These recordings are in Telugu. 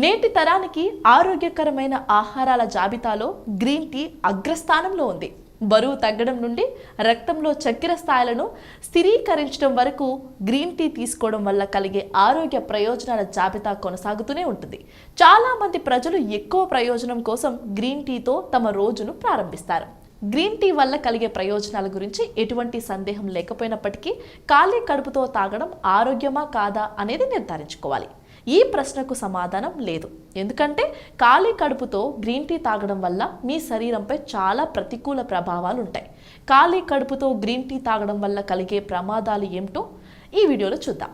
నేటి తరానికి ఆరోగ్యకరమైన ఆహారాల జాబితాలో గ్రీన్ టీ అగ్రస్థానంలో ఉంది. బరువు తగ్గడం నుండి రక్తంలో చక్కెర స్థాయిలను స్థిరీకరించడం వరకు గ్రీన్ టీ తీసుకోవడం వల్ల కలిగే ఆరోగ్య ప్రయోజనాల జాబితా కొనసాగుతూనే ఉంటుంది. చాలా మంది ప్రజలు ఎక్కువ ప్రయోజనం కోసం గ్రీన్ టీతో తమ రోజును ప్రారంభిస్తారు. గ్రీన్ టీ వల్ల కలిగే ప్రయోజనాల గురించి ఎటువంటి సందేహం లేకపోయినప్పటికీ ఖాళీ కడుపుతో తాగడం ఆరోగ్యమా కాదా అనేది నిర్ధారించుకోవాలి. ఈ ప్రశ్నకు సమాధానం లేదు. ఎందుకంటే ఖాళీ కడుపుతో గ్రీన్ టీ తాగడం వల్ల మీ శరీరంపై చాలా ప్రతికూల ప్రభావాలు ఉంటాయి. ఖాళీ కడుపుతో గ్రీన్ టీ తాగడం వల్ల కలిగే ప్రమాదాలు ఏమిటో ఈ వీడియోలో చూద్దాం.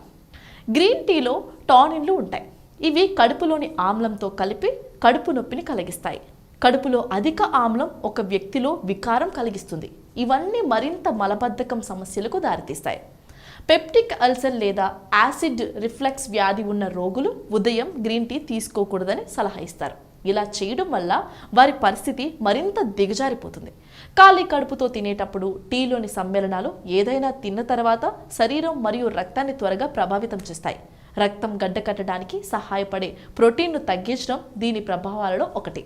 గ్రీన్ టీలో టానిన్లు ఉంటాయి. ఇవి కడుపులోని ఆమ్లంతో కలిపి కడుపు నొప్పిని కలిగిస్తాయి. కడుపులో అధిక ఆమ్లం ఒక వ్యక్తిలో వికారం కలిగిస్తుంది. ఇవన్నీ మరింత మలబద్ధకం సమస్యలకు దారితీస్తాయి. పెప్టిక్ అల్సర్ లేదా యాసిడ్ రిఫ్లక్స్ వ్యాధి ఉన్న రోగులు ఉదయం గ్రీన్ టీ తీసుకోకూడదని సలహా ఇస్తారు. ఇలా చేయడం వల్ల వారి పరిస్థితి మరింత దిగజారిపోతుంది. ఖాళీ కడుపుతో తినేటప్పుడు టీలోని సమ్మేళనాలు ఏదైనా తిన్న తర్వాత శరీరం మరియు రక్తాన్ని త్వరగా ప్రభావితం చేస్తాయి. రక్తం గడ్డకట్టడానికి సహాయపడే ప్రోటీన్ను తగ్గించడం దీని ప్రభావాలలో ఒకటి.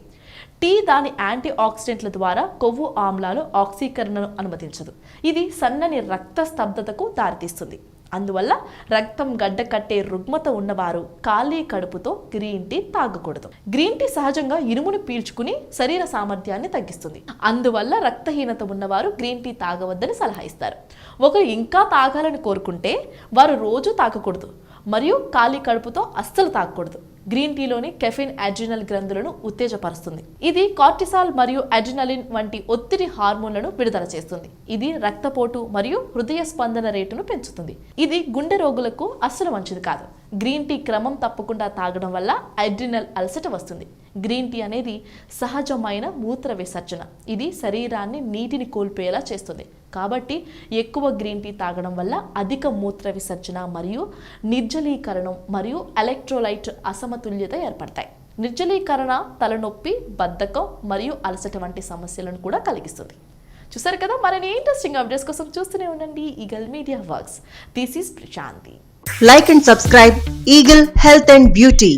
టీ దాని యాంటీ ఆక్సిడెంట్ల ద్వారా కొవ్వు ఆమ్లాలు ఆక్సీకరణను అనుమతించదు. ఇది సన్నని రక్త స్తబ్దతకు దారితీస్తుంది. అందువల్ల రక్తం గడ్డకట్టే రుగ్మత ఉన్నవారు ఖాళీ కడుపుతో గ్రీన్ టీ తాగకూడదు. గ్రీన్ టీ సహజంగా ఇనుమును పీల్చుకుని శరీర సామర్థ్యాన్ని తగ్గిస్తుంది. అందువల్ల రక్తహీనత ఉన్నవారు గ్రీన్ టీ తాగవద్దని సలహా ఇస్తారు. ఒకరు ఇంకా తాగాలని కోరుకుంటే వారు రోజు తాగకూడదు మరియు ఖాళీ కడుపుతో అస్సలు తాగకూడదు. గ్రీన్ టీలోని కెఫిన్ అడ్రినల్ గ్రంథులను ఉత్తేజపరుస్తుంది. ఇది కార్టిసాల్ మరియు అడ్రినలిన్ వంటి ఒత్తిడి హార్మోన్లను విడుదల చేస్తుంది. ఇది రక్తపోటు మరియు హృదయ స్పందన రేటును పెంచుతుంది. ఇది గుండె రోగులకు అస్సలు మంచిది కాదు. గ్రీన్ టీ క్రమం తప్పకుండా తాగడం వల్ల అడ్రినల్ అలసట వస్తుంది. గ్రీన్ టీ అనేది సహజమైన మూత్ర విసర్జన. ఇది శరీరాన్ని నీటిని కోల్పోయేలా చేస్తుంది. కాబట్టి ఎక్కువ గ్రీన్ టీ తాగడం వల్ల అధిక మూత్ర విసర్జన మరియు నిర్జలీకరణం మరియు ఎలక్ట్రోలైట్ అసమతుల్యత ఏర్పడతాయి. నిర్జలీకరణ తలనొప్పి, బద్ధకం మరియు అలసట వంటి సమస్యలను కూడా కలిగిస్తుంది. చూసారు కదా, మరిన్ని ఇంట్రెస్టింగ్ అప్డేట్స్ కోసం చూస్తూనే ఉండండి Eagle Media Works. This is Prashanti. Like and subscribe Eagle Health and Beauty.